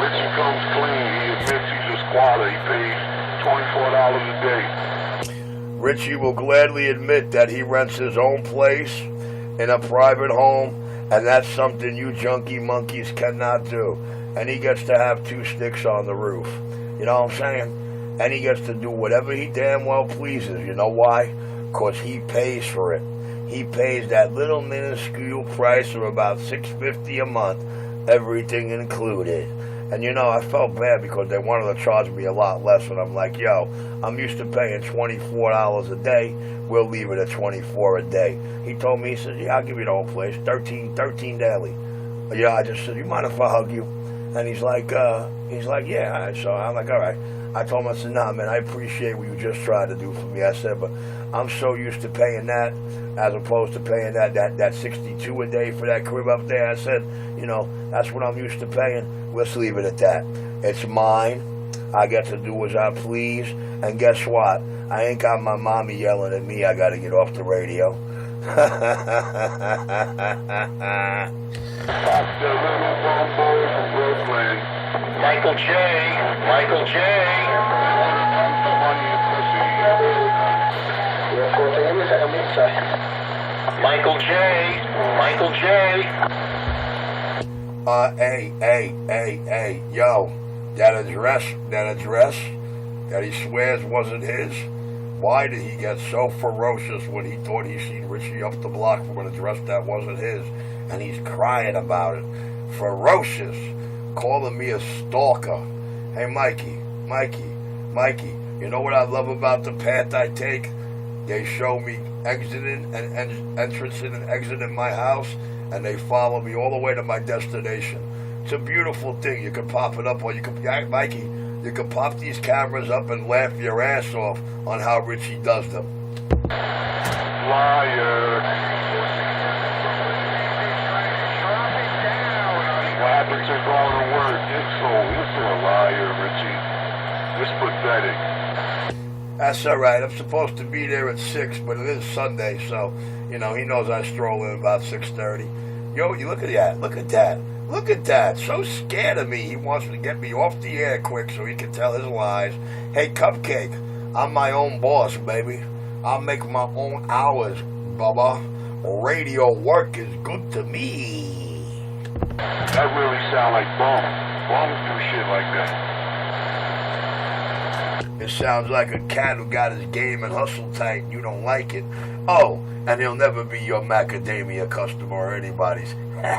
Richie comes clean. He admits he's a squatter. He pays $24 a day. Richie will gladly admit that he rents his own place in a private home, and that's something you junkie monkeys cannot do. And he gets to have 2 sticks on the roof. You know what I'm saying? And he gets to do whatever he damn well pleases. You know why? Because he pays for it. He pays that little minuscule price of about $6.50 a month, everything included. And you know, I felt bad because they wanted to charge me a lot less, and I'm like, yo, I'm used to paying $24 a day. We'll leave it at $24 a day. He told me, he said, yeah, I'll give you the whole place, 13 daily. Yeah, I just said, you mind if I hug you? And he's like, yeah. So I'm like, all right. I told him, I said, nah, man, I appreciate what you just tried to do for me. I said, but I'm so used to paying that as opposed to paying that $62 a day for that crib up there. I said, you know, that's what I'm used to paying. Let's leave it at that. It's mine. I get to do as I please. And guess what? I ain't got my mommy yelling at me. I got to get off the radio. That's the little bum boy from Brooklyn. Michael J. Michael J. Money and pussy. Michael J. Michael J. Hey, yo, that address that he swears wasn't his. Why did he get so ferocious when he thought he seen Richie up the block from an address that wasn't his? And he's crying about it. Ferocious. Calling me a stalker. Hey, Mikey, you know what I love about the path I take? They show me exiting and entrancing and exiting my house, and they follow me all the way to my destination. It's a beautiful thing. You can pop it up, or you can, Mikey, you can pop these cameras up and laugh your ass off on how Richie does them. Liar. What happened to going to work? It's a liar, Richie. It's pathetic. That's all right. I'm supposed to be there at 6, but it is Sunday, so, you know, he knows I stroll in about 6:30. Yo, you look at that. Look at that. Look at that. So scared of me. He wants to get me off the air quick so he can tell his lies. Hey, Cupcake, I'm my own boss, baby. I'll make my own hours, Bubba. Radio work is good to me. That really sound like bums. Bums do shit like that. It sounds like a cat who got his game and hustle tight and you don't like it. Oh, and he'll never be your macadamia customer or anybody's. When are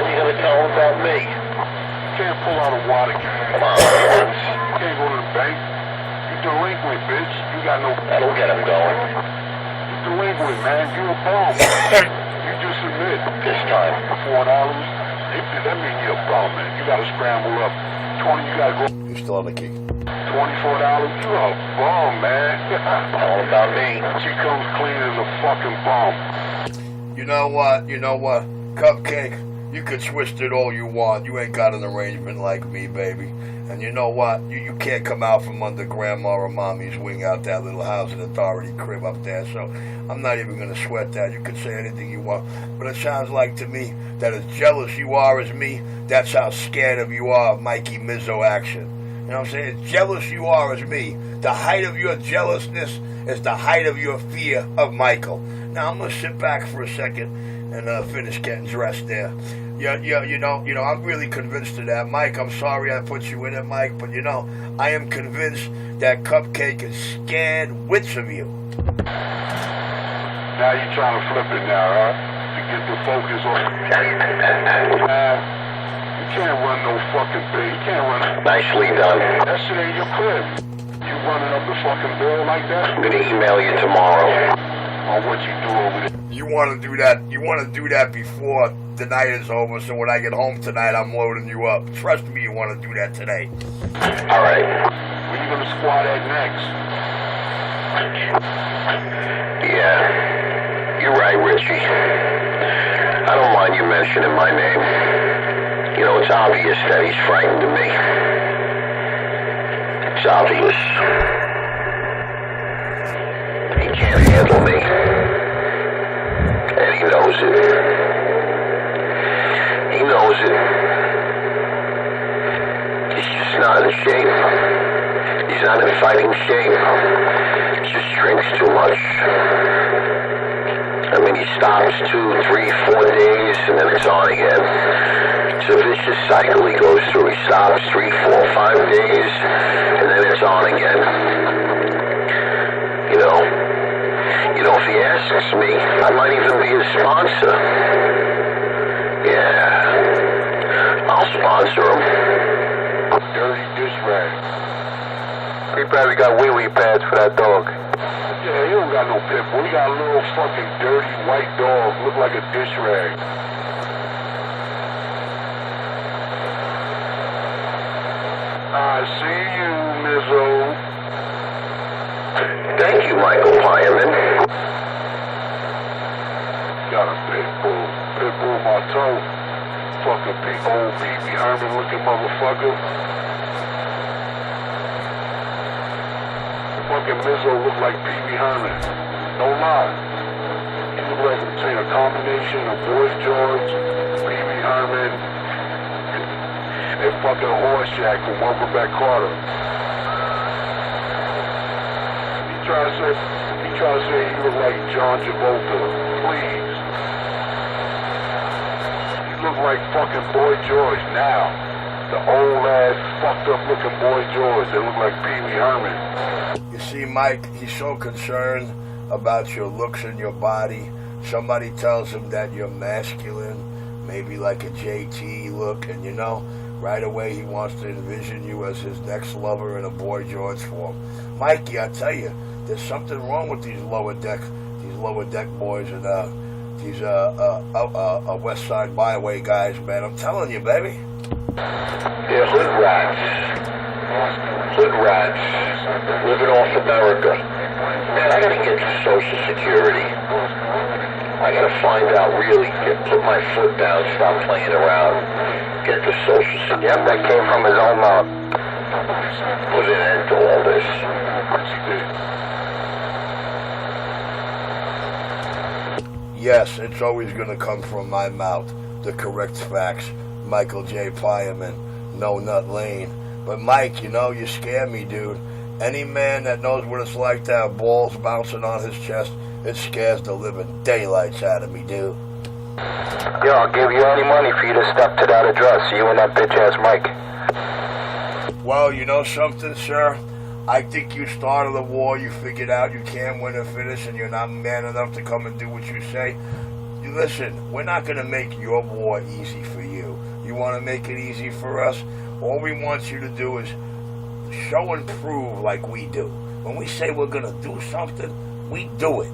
you going to tell him about me? You can't pull out a water can. Come on, You can't go to the bank. You delinquent, bitch. You got no... that'll get him going. You delinquent, man. You a bum. You just admit. This time. $4. That means you're a bum, man. You got to scramble up. 20, you got to go... You still have the key. $24? You're a bum, man. All about me. She comes clean as a fucking bum. You know what? Cupcake, you can twist it all you want. You ain't got an arrangement like me, baby. And you know what? You can't come out from under grandma or mommy's wing out that little housing authority crib up there. So I'm not even going to sweat that. You can say anything you want. But it sounds like to me that as jealous you are as me, that's how scared of you are of Mikey Mizzo action. You know what I'm saying? As jealous you are as me, the height of your jealousness is the height of your fear of Michael. Now I'm going to sit back for a second and finish getting dressed there. Yeah, you know, I'm really convinced of that. Mike, I'm sorry I put you in it, Mike, but you know, I am convinced that Cupcake is scared wits of you. Now you're trying to flip it now, huh? To get the focus on... You can't run no fucking bill. You can't run... Nicely done. That shit ain't your crib. You running up the fucking bill like that? I'm going to email you tomorrow. On what you do over there. You want to do that before the night is over, so when I get home tonight, I'm loading you up. Trust me, you want to do that today. All right. When you gonna squat at next? Yeah. You're right, Richie. I don't mind you mentioning my name. You know, it's obvious that he's frightened of me. It's obvious. He can't handle me. And he knows it. just not in shape. He's not in fighting shape. He just drinks too much. I mean, he stops 2, 3, 4 days, and then it's on again. It's a vicious cycle he goes through. He stops 3, 4, 5 days, and then it's on again. You know, if he asks me, I might even be his sponsor. Yeah, I'll sponsor him. Dirty dish rag. He probably got wee-wee pads for that dog. Yeah, he don't got no pit bull. He got a little fucking dirty white dog. Look like a dish rag. I see you, Mizzo. Thank you, Michael Fireman. Got a pit bull. Pit bull my toe. Fucking big old Pee-wee Herman looking motherfucker. Fucking Mizzo look like Pee-wee Herman. No lie. He look like a combination of Boy George, Pee-wee Herman, and fucking Horseshack from Welcome Carter. He try to say he look like John Travolta. Please. He look like fucking Boy George now. The old ass fucked up looking Boy George that look like Pee-wee Herman. You see, Mike, he's so concerned about your looks and your body. Somebody tells him that you're masculine, maybe like a JT look, and you know, right away he wants to envision you as his next lover in a Boy George form. Mikey, I tell you, there's something wrong with these lower deck boys and these West Side Byway guys, man. I'm telling you, baby. They're hood rats. Hood rats. Living off America. Man, I gotta get to Social Security. I gotta find out really, put my foot down, stop playing around, get to Social Security. Yep, that came from his own mouth. Put an end to all this. Yes, it's always going to come from my mouth, the correct facts. Michael J. Fireman, No Nut Lane. But Mike, you know, you scare me, dude. Any man that knows what it's like to have balls bouncing on his chest, it scares the living daylights out of me, dude. Yo, I'll give you any money for you to step to that address, you and that bitch-ass Mike. Well, you know something, sir? I think you started a war, you figured out you can't win and finish, and you're not man enough to come and do what you say. Listen, we're not going to make your war easy for you. You want to make it easy for us? All we want you to do is show and prove like we do. When we say we're going to do something, we do it.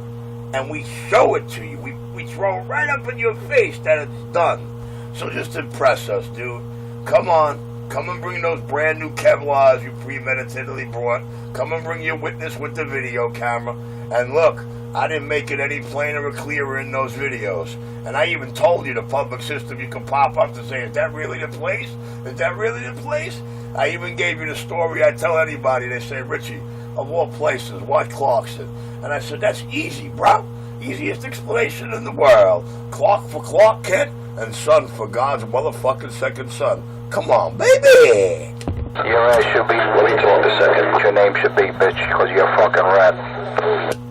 And we show it to you. We throw it right up in your face that it's done. So just impress us, dude. Come on. Come and bring those brand new Kevlars you premeditatedly brought. Come and bring your witness with the video camera. And look, I didn't make it any plainer or clearer in those videos. And I even told you the public system you can pop up to say, is that really the place? Is that really the place? I even gave you the story I tell anybody. They say, Richie, of all places, why Clarkson? And I said, that's easy, bro. Easiest explanation in the world. Clark for Clark Kent and son for God's motherfucking second son. Come on, baby. Your ass should be, let me talk a second. Your name should be, bitch, because you're a fucking rat.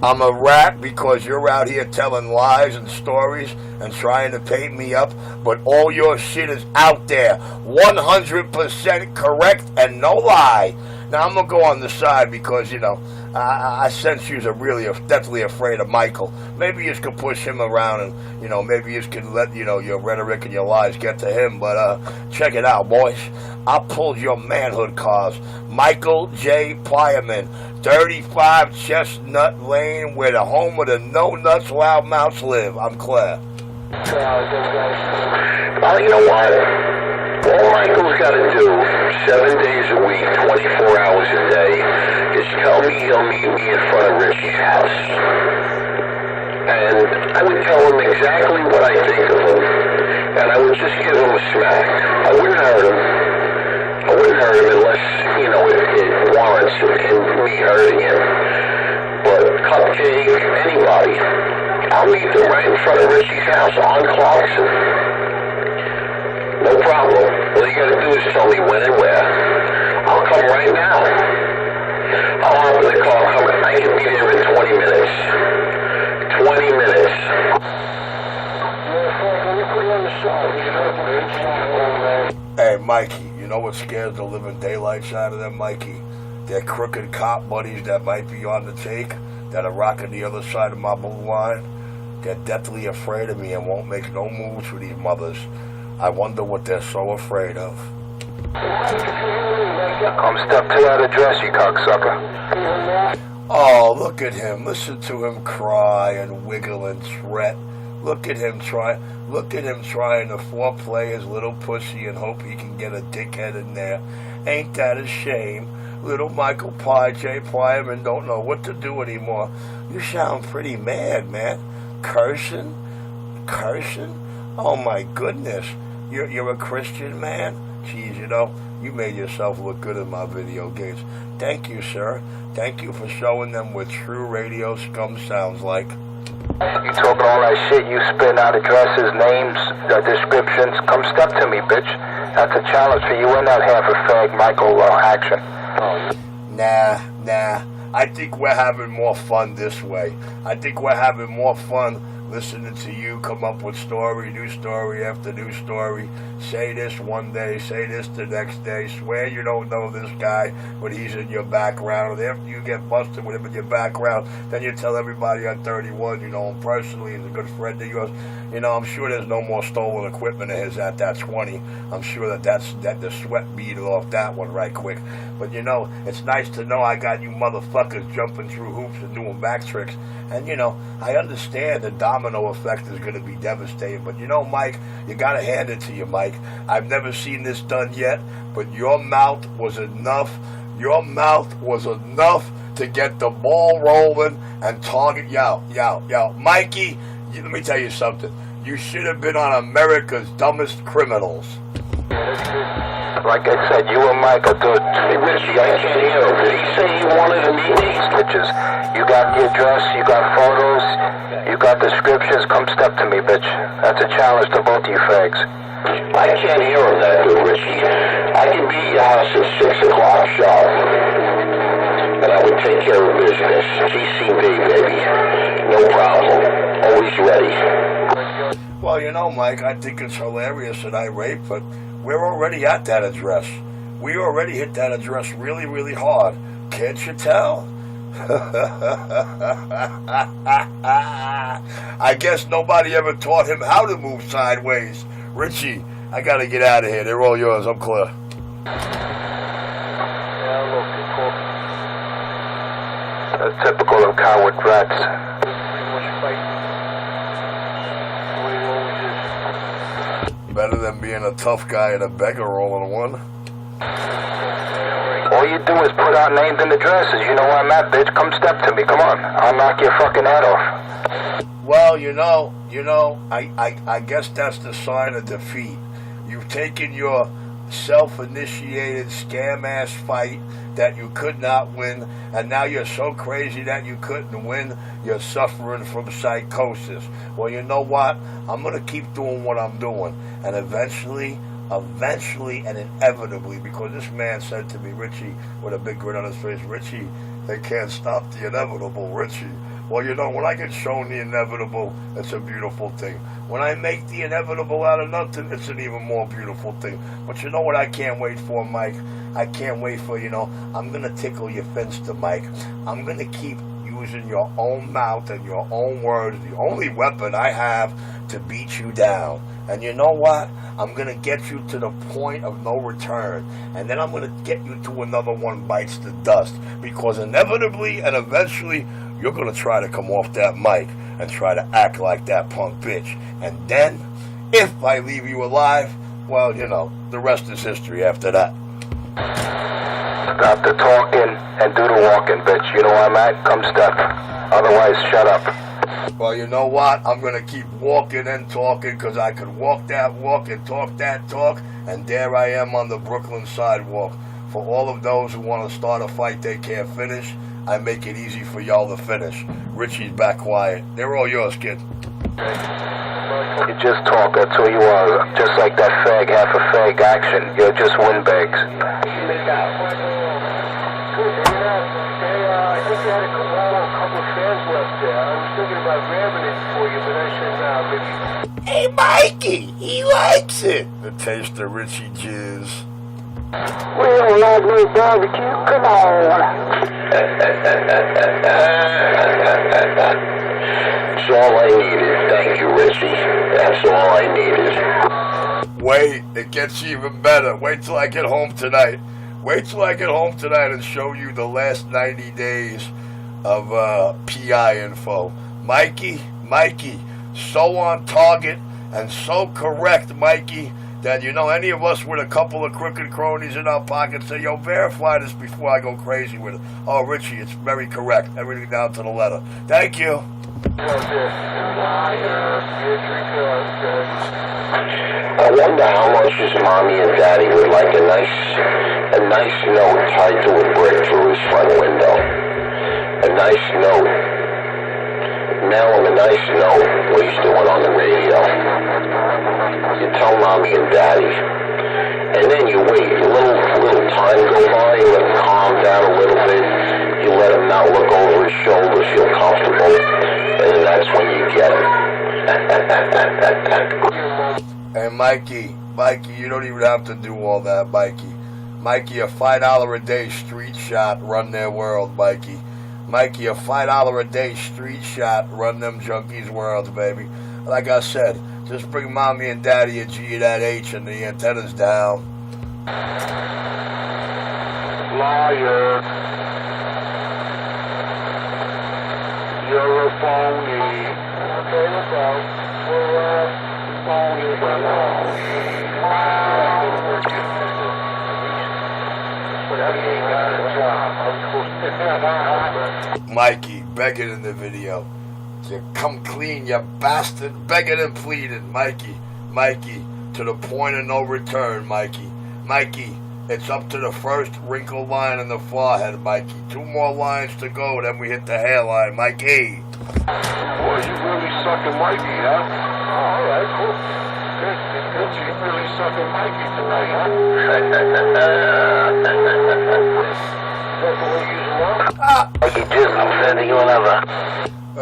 I'm a rat because you're out here telling lies and stories and trying to paint me up, but all your shit is out there. 100% correct and no lie. Now, I'm going to go on the side because, you know, I sense you're really deathly afraid of Michael. Maybe you can push him around and, you know, maybe you can let, you know, your rhetoric and your lies get to him. But check it out, boys. I pulled your manhood cause. Michael J. Fireman, 35 Chestnut Lane, where the home of the no-nuts loudmouths live. I'm clear. Well, you know what? All Michael's got to do, 7 days a week, 24 hours a day, is tell me he'll meet me in front of Richie's house. And I would tell him exactly what I think of him, and I would just give him a smack. I wouldn't hurt him. I wouldn't hurt him unless, you know, it warrants me hurting him. But Cupcake, anybody, I'll meet them right in front of Richie's house on Clarkson. No problem. All you gotta do is tell me when and where. I'll come right now. I'll hop in the car. I can be there in 20 minutes. 20 minutes. Hey, Mikey, you know what scares the living daylights out of them, Mikey? They're crooked cop buddies that might be on the take, that are rocking the other side of my blue line. They're deathly afraid of me and won't make no moves for these mothers. I wonder what they're so afraid of. Come step to that address, you cocksucker. Oh, look at him. Listen to him cry and wiggle and fret. Look at him trying to foreplay his little pussy and hope he can get a dickhead in there. Ain't that a shame? Little Michael Pye, J. Plyman don't know what to do anymore. You sound pretty mad, man. Cursing? Oh my goodness. You're a Christian man? Geez, you know, you made yourself look good in my video games. Thank you, sir. Thank you for showing them what true radio scum sounds like. You talking all that shit, you spitting out addresses, names, descriptions. Come step to me, bitch. That's a challenge for you and that half a fag Michael action. Nah. I think we're having more fun this way. I think we're having more fun listening to you come up with new story after new story. Say this one day, say this the next day. Swear you don't know this guy, but he's in your background. And after you get busted with him in your background, then you tell everybody on 31 you know him personally, he's a good friend of yours. You know, I'm sure there's no more stolen equipment of his at that 20. I'm sure that the sweat beaded off that one right quick. But you know, it's nice to know I got you motherfuckers jumping through hoops and doing back tricks. And you know, I understand the domino effect is going to be devastating. But you know, Mike, you got to hand it to you, Mike. I've never seen this done yet, but your mouth was enough. Your mouth was enough to get the ball rolling and target. Yo, Mikey, let me tell you something. You should have been on America's Dumbest Criminals. Like I said, you and Mike are good. Hey, Richie, I can't hear him. Did he say he wanted to meet me? Bitches, you got the address, you got photos, you got descriptions. Come step to me, bitch. That's a challenge to both you fags. I can't hear him that good, Richie. I can be at your house at 6 o'clock sharp. And I would take care of business. GCB, baby. No problem. Always ready. Well, you know, Mike, I think it's hilarious that I rape, but we're already at that address. We already hit that address really, really hard. Can't you tell? I guess nobody ever taught him how to move sideways. Richie, I gotta get out of here. They're all yours. I'm clear. That's typical of coward rats. Better than being a tough guy and a beggar all in one. All you do is put out names and addresses. You know where I'm at, bitch. Come step to me. Come on. I'll knock your fucking head off. Well, you know, I guess that's the sign of defeat. You've taken your self-initiated scam-ass fight that you could not win, and now you're so crazy that you couldn't win, you're suffering from psychosis. Well, you know what? I'm going to keep doing what I'm doing, and eventually and inevitably, because this man said to me, Richie, with a big grin on his face, Richie, they can't stop the inevitable, Richie. Well, you know, when I get shown the inevitable, it's a beautiful thing. When I make the inevitable out of nothing, it's an even more beautiful thing. But you know what I can't wait for, Mike? I can't wait for, I'm going to tickle your finster, Mike. I'm going to keep using your own mouth and your own words, the only weapon I have to beat you down. And you know what? I'm going to get you to the point of no return. And then I'm going to get you to another one bites the dust. Because inevitably and eventually, you're going to try to come off that mic and try to act like that punk bitch. And then, if I leave you alive, well, the rest is history after that. Stop the talking and do the walking, bitch. You know where I'm at? Come step. Otherwise, shut up. Well, you know what? I'm going to keep walking and talking because I could walk that walk and talk that talk. And there I am on the Brooklyn sidewalk. For all of those who want to start a fight they can't finish, I make it easy for y'all to finish. Richie's back quiet. They're all yours, kid. You just talk, that's who you are. Just like that fag, half a fag action. You're just windbags. was thinking about grabbing it for you, but I said, nah, baby. Hey, Mikey, he likes it. The taste of Richie jizz. We don't like no barbecue. Come on. That's all I needed. Thank you, Richie. That's all I needed. Wait, it gets even better. Wait till I get home tonight. Wait till I get home tonight and show you the last 90 days of PI info. Mikey, so on target and so correct, Mikey, that you know any of us with a couple of crooked cronies in our pocket say, yo, verify this before I go crazy with it. Oh, Richie, it's very correct. Everything down to the letter. Thank you. I wonder how much his mommy and daddy would like a nice note tied to a brick through his front window. A nice note. Mail him a nice note. What he's doing on the radio. You tell mommy and daddy, and then you wait. A little time go by. You let him calm down a little bit. You let him not look over his shoulder, feel comfortable, and then that's when you get him. Hey, Mikey, you don't even have to do all that, Mikey. Mikey, a $5 a day street shot, run their world, Mikey. Mikey, a $5 a day street shot, run them junkies' worlds, baby. Like I said, just bring mommy and daddy a G.H and the antennas down. Liar. You're a phony. Okay, no problem. You're a phony. Mikey, begging in the video. You come clean, you bastard. Begging and pleading, Mikey, to the point of no return, Mikey. It's up to the first wrinkle line in the forehead, Mikey. 2 more lines to go, then we hit the hairline, Mikey. Boy, you really sucking Mikey, huh? Oh, all right, cool. Good. You really sucking Mikey tonight, huh? Mikey Jim, I'm sending you another.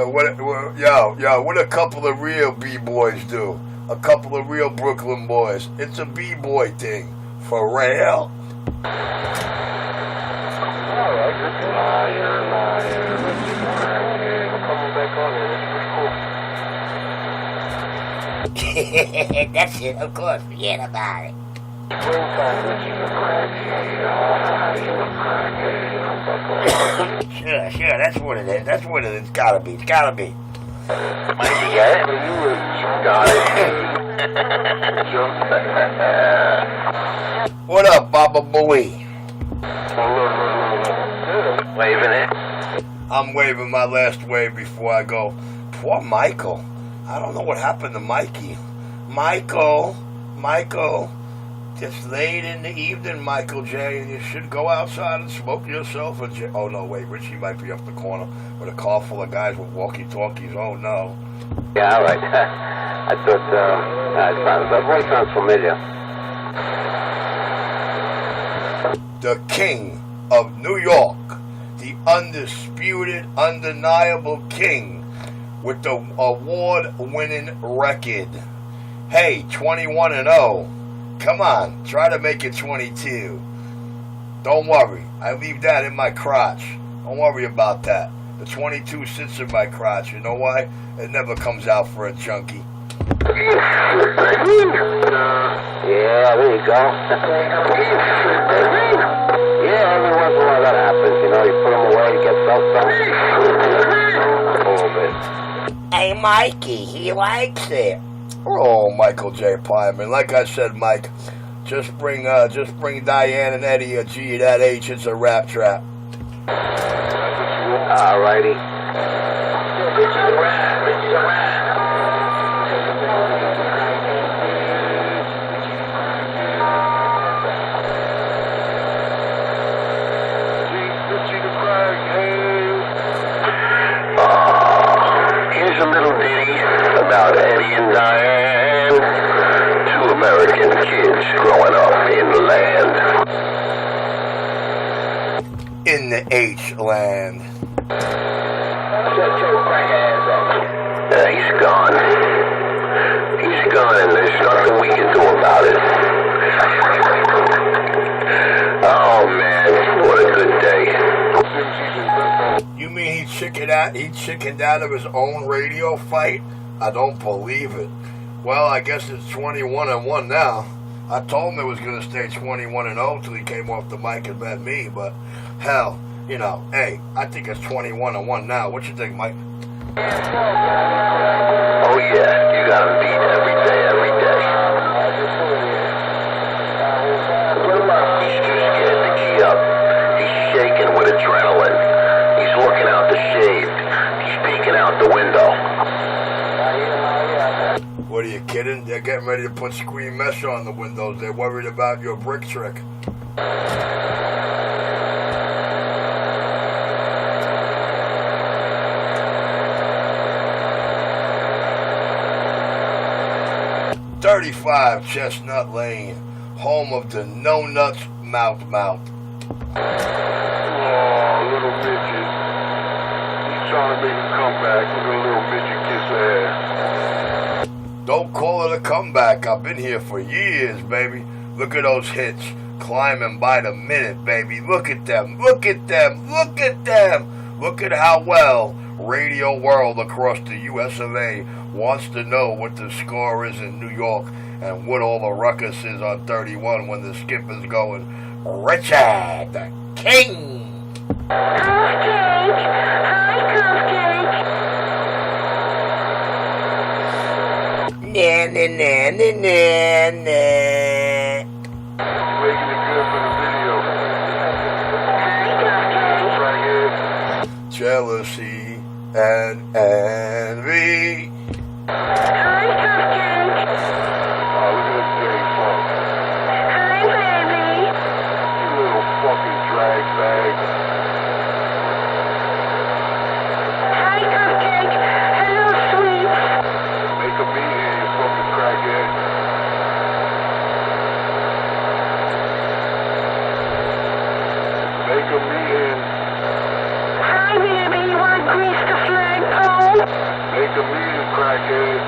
What a couple of real B-boys do. A couple of real Brooklyn boys. It's a B-boy thing. For real? Alright, liar. Coming back on there, it's pretty cool. That's it, of course. Forget about it. Sure, that's what it is. It's gotta be. Mikey, get it? Got it. What up, Baba Booey? Waving it. I'm waving my last wave before I go. Poor Michael. I don't know what happened to Mikey. Michael. It's late in the evening, Michael J., and you should go outside and smoke yourself a J. Oh, no, wait, Richie might be up the corner with a car full of guys with walkie-talkies. Oh, no. Yeah, all right. I thought, that voice sounds familiar. The king of New York, the undisputed, undeniable king with the award-winning record. Hey, 21-0. Come on, try to make it 22. Don't worry, I leave that in my crotch. Don't worry about that. The 22 sits in my crotch. You know why? It never comes out for a junkie. Yeah, there you go. Yeah, every once in a while that happens. You know, you put them away, you get something. A little bit. Hey, Mikey, he likes it. Oh, Michael J. Pyman. Like I said, Mike, just bring Diane and Eddie a G.H. It's a rap trap. Alrighty. Richie's a rap. Here's a little ditty about Eddie and Diane, 2 American kids growing up in the land. In the H-land. Shut your crack ass up. Yeah, he's gone. He's gone, and there's nothing we can do about it. Oh, man, what a good day. You mean he chickened out of his own radio fight? I don't believe it. Well, I guess it's 21-1 now. I told him it was going to stay 21-0 till he came off the mic and met me, but hell, you know, hey, I think it's 21-1 now. What you think, Mike? Oh, yeah, you got him beat every day, every day. He's too scared to key up. He's shaking with adrenaline. He's looking out the shade. He's peeking out the window. What are you kidding? They're getting ready to put screen mesh on the windows. They're worried about your brick trick. "35 Chestnut Lane, home of the No Nuts Mouth. Oh, little midget. He's trying to make him come back. Look at a little midget kiss ass. Don't call it a comeback. I've been here for years, baby. Look at those hits. Climbing by the minute, baby. Look at them. Look at them. Look at them. Look at how well Radio World across the US of A wants to know what the score is in New York and what all the ruckus is on 31 when the skip is going. Richard the King. Cupcake! Hi, Cupcake! Na na na na na na. Making it good for the video. Hi, Cupcake! Crackhead. Jealousy and envy. Hi, Cupcake! Oh, look at this dirty fuck. Hi, baby! You little fucking drag bag. Hi, Cupcake! Hello, sweets! Make a meet here, you fucking crackhead. Make a meeting. Hi, baby! You wanna grease the flagpole? Make a meeting, crackhead.